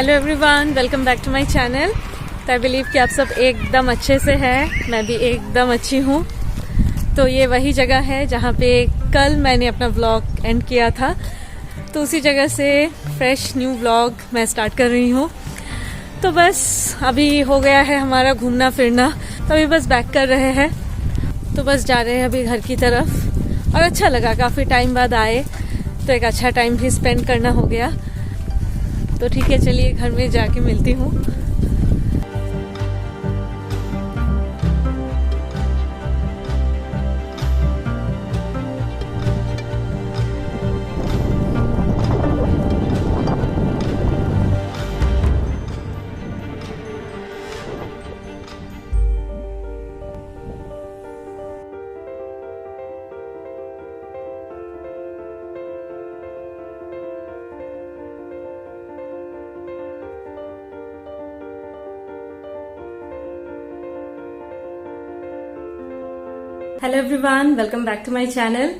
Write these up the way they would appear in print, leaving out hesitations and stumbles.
Hello everyone, welcome back to my channel. तो I believe कि आप सब एकदम अच्छे से हैं, मैं भी एकदम अच्छी हूँ। तो ये वही जगह है जहाँ पे कल मैंने अपना व्लॉग एंड किया था, तो उसी जगह से फ्रेश न्यू व्लॉग मैं स्टार्ट कर रही हूँ। तो बस अभी हो गया है हमारा घूमना फिरना, तो अभी बस बैक कर रहे हैं। तो बस जा रहे हैं अभी घर की तरफ। और अच्छा लगा, काफ़ी टाइम बाद आए तो एक अच्छा टाइम भी स्पेंड करना हो गया। तो ठीक है, चलिए घर में जाके मिलती हूँ। Hello everyone, welcome back to my channel.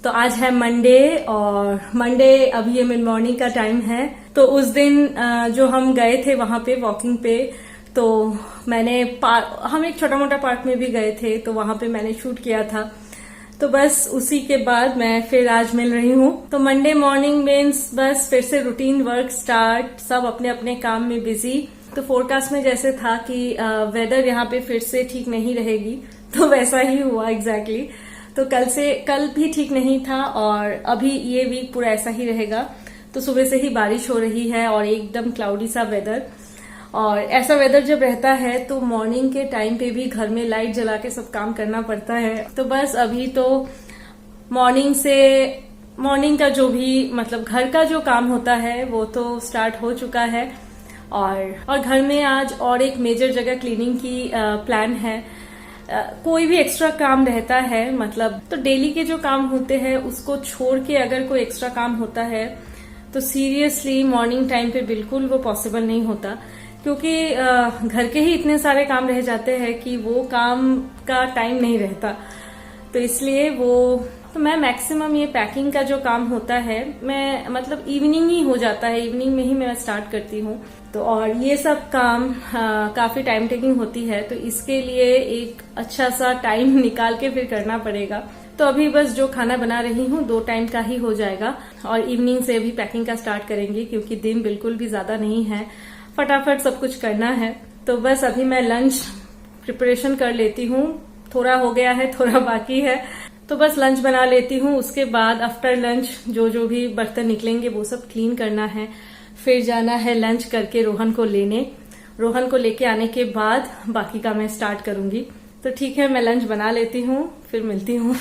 तो आज है मंडे और मंडे अभी ये मिड मॉर्निंग का टाइम है। तो उस दिन जो हम गए थे वहां पे वॉकिंग पे, तो हम एक छोटा मोटा पार्क में भी गए थे, तो वहां पे मैंने शूट किया था। तो बस उसी के बाद मैं फिर आज मिल रही हूँ। तो मंडे मॉर्निंग मीन्स बस फिर से रूटीन वर्क स्टार्ट, सब अपने अपने काम में बिजी। तो फोरकास्ट में जैसे था कि वेदर यहाँ पे फिर से ठीक नहीं रहेगी, तो वैसा ही हुआ एग्जैक्टली। तो कल भी ठीक नहीं था और अभी ये वीक पूरा ऐसा ही रहेगा। तो सुबह से ही बारिश हो रही है और एकदम क्लाउडी सा वेदर। और ऐसा वेदर जब रहता है तो मॉर्निंग के टाइम पे भी घर में लाइट जला के सब काम करना पड़ता है। तो बस अभी तो मॉर्निंग का जो भी मतलब घर का जो काम होता है वो तो स्टार्ट हो चुका है। और घर में आज और एक मेजर जगह क्लीनिंग की प्लान है। कोई भी एक्स्ट्रा काम रहता है, मतलब तो डेली के जो काम होते हैं उसको छोड़ के अगर कोई एक्स्ट्रा काम होता है तो सीरियसली मॉर्निंग टाइम पे बिल्कुल वो पॉसिबल नहीं होता, क्योंकि घर के ही इतने सारे काम रह जाते हैं कि वो काम का टाइम नहीं रहता। तो इसलिए तो मैं मैक्सिमम ये पैकिंग का जो काम होता है मैं मतलब इवनिंग ही हो जाता है, इवनिंग में ही मैं स्टार्ट करती हूँ। तो और ये सब काम काफी टाइम टेकिंग होती है, तो इसके लिए एक अच्छा सा टाइम निकाल के फिर करना पड़ेगा। तो अभी बस जो खाना बना रही हूँ 2 टाइम का ही हो जाएगा और इवनिंग से अभी पैकिंग का स्टार्ट करेंगे, क्योंकि दिन बिल्कुल भी ज्यादा नहीं है, फटाफट सब कुछ करना है। तो बस अभी मैं लंच प्रिपरेशन कर लेती हूँ, थोड़ा हो गया है, थोड़ा बाकी है। तो बस लंच बना लेती हूँ, उसके बाद आफ्टर लंच जो भी बर्तन निकलेंगे वो सब क्लीन करना है। फिर जाना है लंच करके रोहन को लेके आने के बाद बाकी का मैं स्टार्ट करूंगी। तो ठीक है, मैं लंच बना लेती हूँ, फिर मिलती हूँ।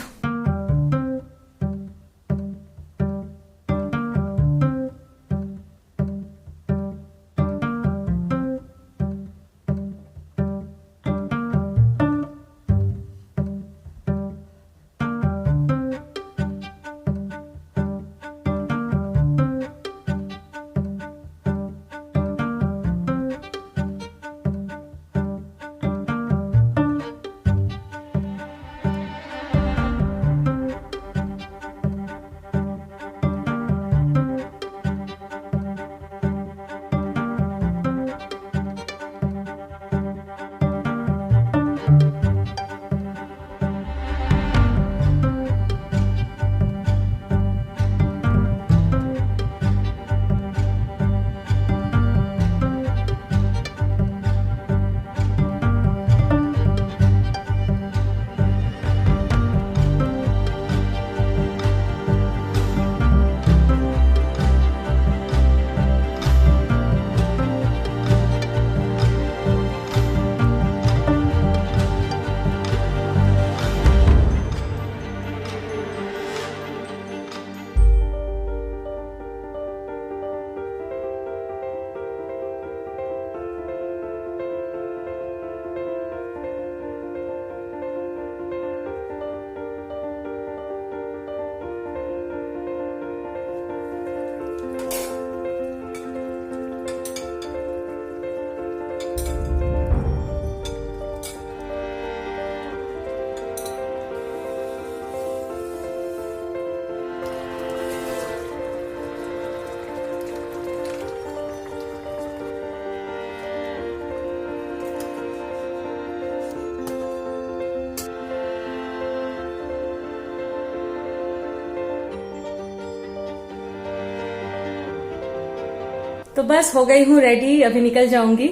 तो बस हो गई हूँ रेडी, अभी निकल जाऊंगी।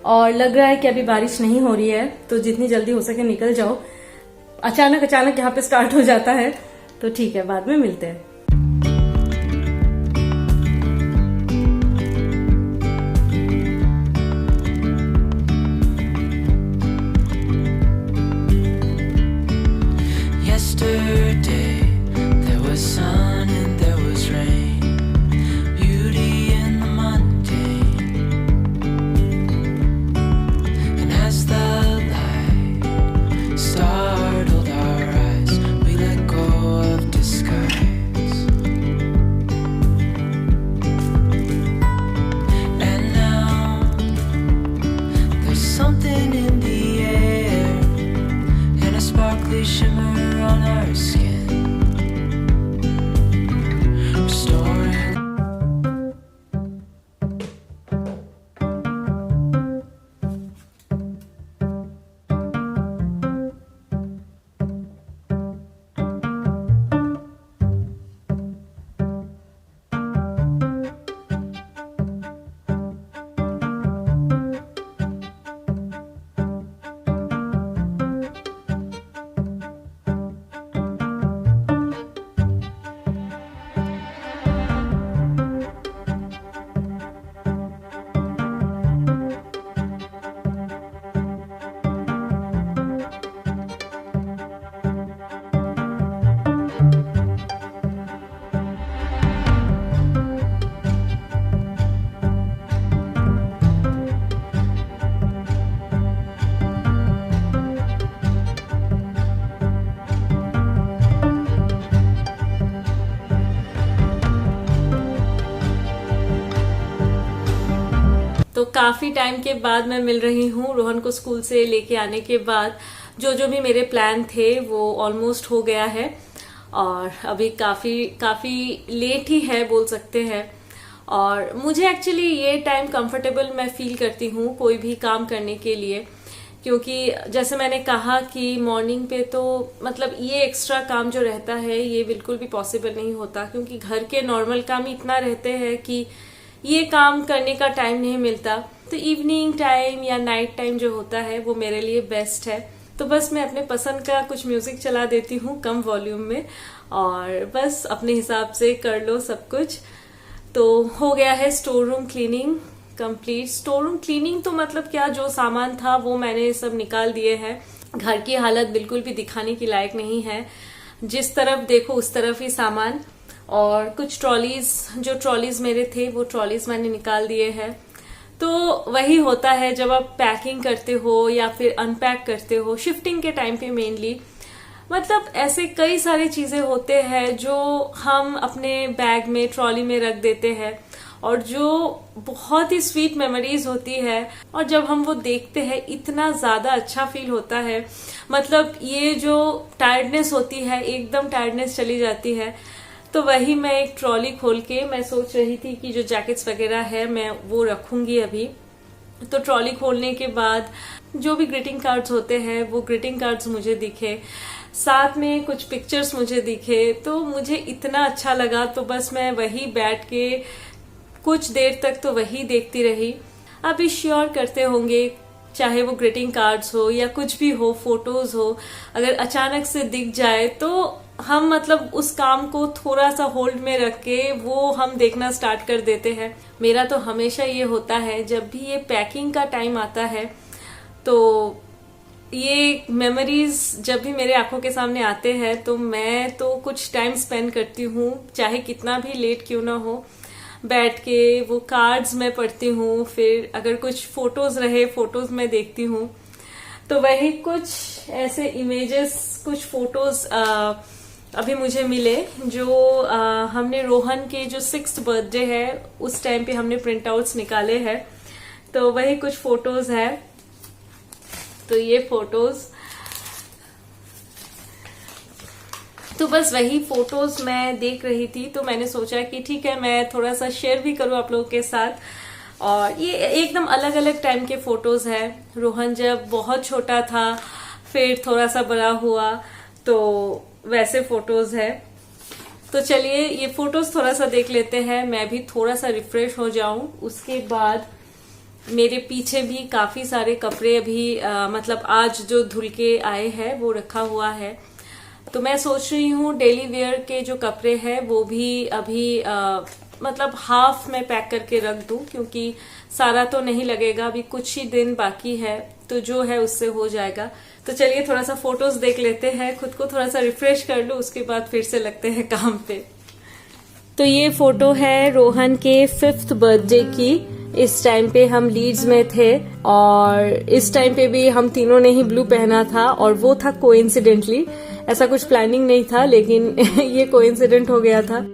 और लग रहा है कि अभी बारिश नहीं हो रही है, तो जितनी जल्दी हो सके निकल जाओ। अचानक अचानक यहाँ पे स्टार्ट हो जाता है, तो ठीक है, बाद में मिलते हैं। तो काफी टाइम के बाद मैं मिल रही हूँ रोहन को स्कूल से लेके आने के बाद। जो भी मेरे प्लान थे वो ऑलमोस्ट हो गया है, और अभी काफी लेट ही है बोल सकते हैं। और मुझे एक्चुअली ये टाइम कंफर्टेबल मैं फील करती हूँ कोई भी काम करने के लिए, क्योंकि जैसे मैंने कहा कि मॉर्निंग पे तो मतलब ये एक्स्ट्रा काम जो रहता है ये बिल्कुल भी पॉसिबल नहीं होता, क्योंकि घर के नॉर्मल काम ही इतना रहते हैं कि ये काम करने का टाइम नहीं मिलता। तो इवनिंग टाइम या नाइट टाइम जो होता है वो मेरे लिए बेस्ट है। तो बस मैं अपने पसंद का कुछ म्यूजिक चला देती हूँ कम वॉल्यूम में, और बस अपने हिसाब से कर लो सब कुछ। तो हो गया है store room cleaning complete. Store room cleaning तो मतलब क्या, जो सामान था वो मैंने सब निकाल दिए हैं। घर की हालत बिल्कुल भी दिखाने की लायक नहीं है, जिस तरफ देखो उस तरफ ही सामान। और कुछ ट्रॉलीज मेरे थे वो ट्रॉलीज मैंने निकाल दिए हैं। तो वही होता है जब आप पैकिंग करते हो या फिर अनपैक करते हो शिफ्टिंग के टाइम पे मेनली, मतलब ऐसे कई सारी चीजें होते हैं जो हम अपने बैग में ट्रॉली में रख देते हैं, और जो बहुत ही स्वीट मेमोरीज होती है, और जब हम वो देखते हैं इतना ज्यादा अच्छा फील होता है। मतलब ये जो टायर्डनेस होती है एकदम टायर्डनेस चली जाती है। तो वही मैं एक ट्रॉली खोल के मैं सोच रही थी कि जो जैकेट्स वगैरह है मैं वो रखूंगी अभी। तो ट्रॉली खोलने के बाद जो भी ग्रीटिंग कार्ड्स होते हैं वो ग्रीटिंग कार्ड्स मुझे दिखे, साथ में कुछ पिक्चर्स मुझे दिखे, तो मुझे इतना अच्छा लगा। तो बस मैं वही बैठ के कुछ देर तक तो वही देखती रही। अभी श्योर करते होंगे, चाहे वो ग्रीटिंग कार्ड्स हो या कुछ भी हो, फोटोज हो, अगर अचानक से दिख जाए तो हम मतलब उस काम को थोड़ा सा होल्ड में रख के वो हम देखना स्टार्ट कर देते हैं। मेरा तो हमेशा ये होता है जब भी ये पैकिंग का टाइम आता है, तो ये मेमोरीज जब भी मेरे आंखों के सामने आते हैं तो मैं तो कुछ टाइम स्पेंड करती हूँ, चाहे कितना भी लेट क्यों ना हो, बैठ के वो कार्ड्स मैं पढ़ती हूँ। फिर अगर कुछ फोटोज रहे फोटोज मैं देखती हूँ। तो वही कुछ ऐसे इमेजेस, कुछ फोटोज अभी मुझे मिले जो हमने रोहन के जो 6th बर्थडे है उस टाइम पे हमने प्रिंट आउट्स निकाले हैं। तो वही कुछ फोटोज है। तो ये फोटोज, तो बस वही फोटोज मैं देख रही थी, तो मैंने सोचा कि ठीक है मैं थोड़ा सा शेयर भी करूं आप लोगों के साथ। और ये एकदम अलग अलग टाइम के फोटोज है। रोहन जब बहुत छोटा था, फिर थोड़ा सा बड़ा हुआ, तो वैसे फोटोज है। तो चलिए ये फोटोज थोड़ा सा देख लेते हैं, मैं भी थोड़ा सा रिफ्रेश हो जाऊं। उसके बाद मेरे पीछे भी काफी सारे कपड़े अभी मतलब आज जो धुल के आए हैं वो रखा हुआ है। तो मैं सोच रही हूँ डेली वेयर के जो कपड़े हैं वो भी अभी मतलब हाफ में पैक करके रख दूं, क्योंकि सारा तो नहीं लगेगा, अभी कुछ ही दिन बाकी है, तो जो है उससे हो जाएगा। तो चलिए थोड़ा सा फोटोज देख लेते हैं, खुद को थोड़ा सा रिफ्रेश कर लूं, उसके बाद फिर से लगते हैं काम पे। तो ये फोटो है रोहन के 5th बर्थडे की। इस टाइम पे हम लीड्स में थे और इस टाइम पे भी हम तीनों ने ही ब्लू पहना था, और वो था कोइंसिडेंटली, ऐसा कुछ प्लानिंग नहीं था, लेकिन ये कोइंसिडेंट हो गया था।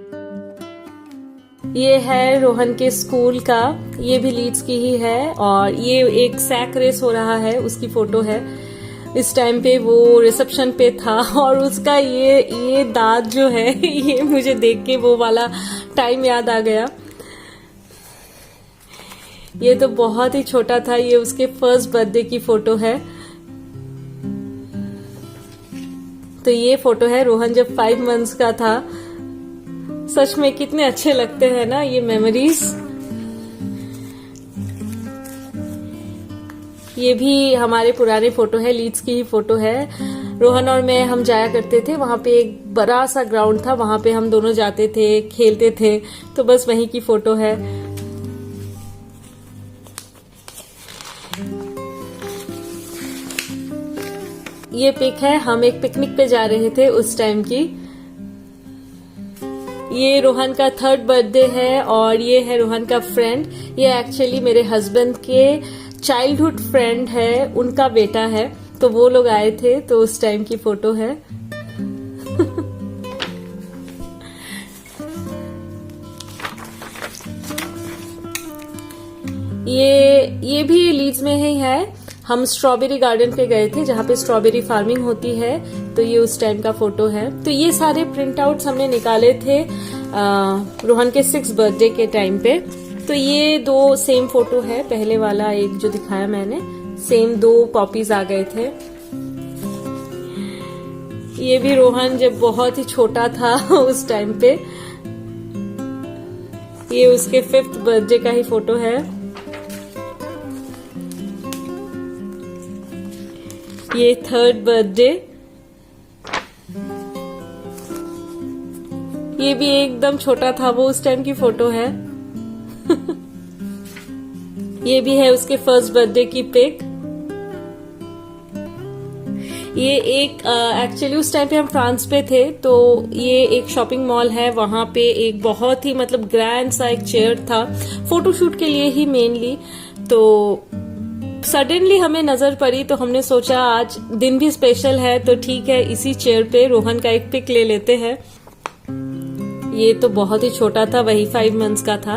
ये है रोहन के स्कूल का, ये भी लीड्स की ही है, और ये एक सैक रेस हो रहा है उसकी फोटो है। इस टाइम पे वो रिसेप्शन पे था, और उसका ये दांत जो है ये मुझे देख के वो वाला टाइम याद आ गया। ये तो बहुत ही छोटा था, ये उसके 1st बर्थडे की फोटो है। तो ये फोटो है रोहन जब 5 मंथ्स का था। सच में कितने अच्छे लगते हैं ना ये मेमोरीज। ये भी हमारे पुराने फोटो है, लीड्स की ही फोटो है। रोहन और मैं हम जाया करते थे, वहां पे एक बड़ा सा ग्राउंड था, वहां पे हम दोनों जाते थे, खेलते थे, तो बस वहीं की फोटो है। ये पिक है, हम एक पिकनिक पे जा रहे थे उस टाइम की। ये रोहन का 3rd बर्थडे है, और ये है रोहन का फ्रेंड। ये एक्चुअली मेरे हस्बैंड के चाइल्डहुड फ्रेंड है, उनका बेटा है, तो वो लोग आए थे, तो उस टाइम की फोटो है। ये भी लीड्स में ही है। हम स्ट्रॉबेरी गार्डन पे गए थे, जहाँ पे स्ट्रॉबेरी फार्मिंग होती है, तो ये उस टाइम का फोटो है। तो ये सारे प्रिंट आउट्स हमने निकाले थे रोहन के 6th बर्थडे के टाइम पे। तो ये 2 सेम फोटो है, पहले वाला एक जो दिखाया मैंने, सेम 2 कॉपीज आ गए थे। ये भी रोहन जब बहुत ही छोटा था उस टाइम पे। ये उसके 5th बर्थडे का ही फोटो है। ये 3rd बर्थडे। ये भी एकदम छोटा था वो, उस टाइम की फोटो है। ये भी है उसके 1st बर्थडे की पिक। ये एक एक्चुअली उस टाइम पे हम फ्रांस पे थे, तो ये एक शॉपिंग मॉल है, वहां पे एक बहुत ही मतलब ग्रैंड सा एक चेयर था, फोटोशूट के लिए ही मेनली। तो सडनली हमें नजर पड़ी, तो हमने सोचा आज दिन भी स्पेशल है, तो ठीक है इसी चेयर पे रोहन का एक पिक ले लेते हैं। ये तो बहुत ही छोटा था, वही 5 मंथ्स का था।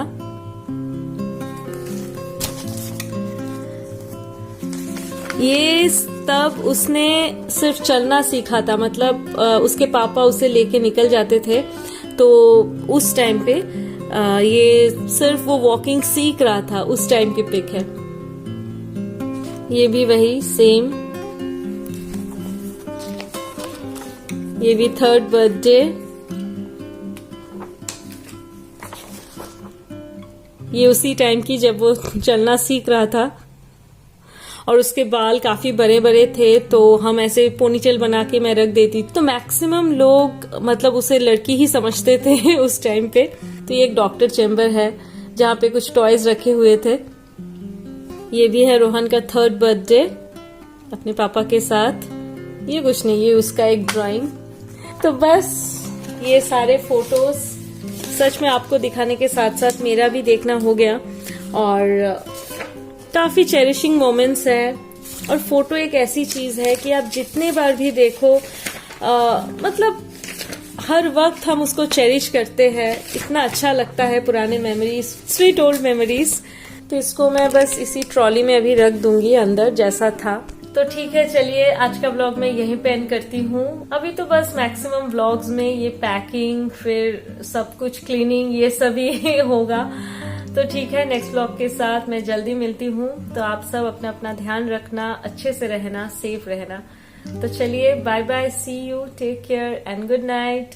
ये तब उसने सिर्फ चलना सीखा था, मतलब उसके पापा उसे लेके निकल जाते थे, तो उस टाइम पे ये सिर्फ वो वॉकिंग सीख रहा था, उस टाइम की पिक है। ये भी वही सेम। ये भी 3rd बर्थडे। ये उसी टाइम की जब वो चलना सीख रहा था, और उसके बाल काफी बड़े बड़े थे, तो हम ऐसे पोनीटेल बना के मैं रख देती, तो मैक्सिमम लोग मतलब उसे लड़की ही समझते थे उस टाइम पे। तो ये एक डॉक्टर चेम्बर है, जहाँ पे कुछ टॉयज रखे हुए थे। ये भी है रोहन का 3rd बर्थडे अपने पापा के साथ। ये कुछ नहीं, ये उसका एक ड्राइंग। तो बस ये सारे फोटोज सच में आपको दिखाने के साथ साथ मेरा भी देखना हो गया, और काफी चेरिशिंग मोमेंट्स हैं। और फोटो एक ऐसी चीज है कि आप जितने बार भी देखो मतलब हर वक्त हम उसको चेरिश करते हैं, इतना अच्छा लगता है। पुराने मेमोरीज, स्वीट ओल्ड मेमोरीज। तो इसको मैं बस इसी ट्रॉली में अभी रख दूंगी अंदर, जैसा था। तो ठीक है, चलिए आज का व्लॉग मैं यहीं पे एंड करती हूँ। अभी तो बस मैक्सिमम व्लॉग्स में ये पैकिंग, फिर सब कुछ क्लीनिंग, ये सभी होगा। तो ठीक है, नेक्स्ट व्लॉग के साथ मैं जल्दी मिलती हूँ। तो आप सब अपना अपना ध्यान रखना, अच्छे से रहना, सेफ रहना। तो चलिए, bye bye, see you, take care and good night.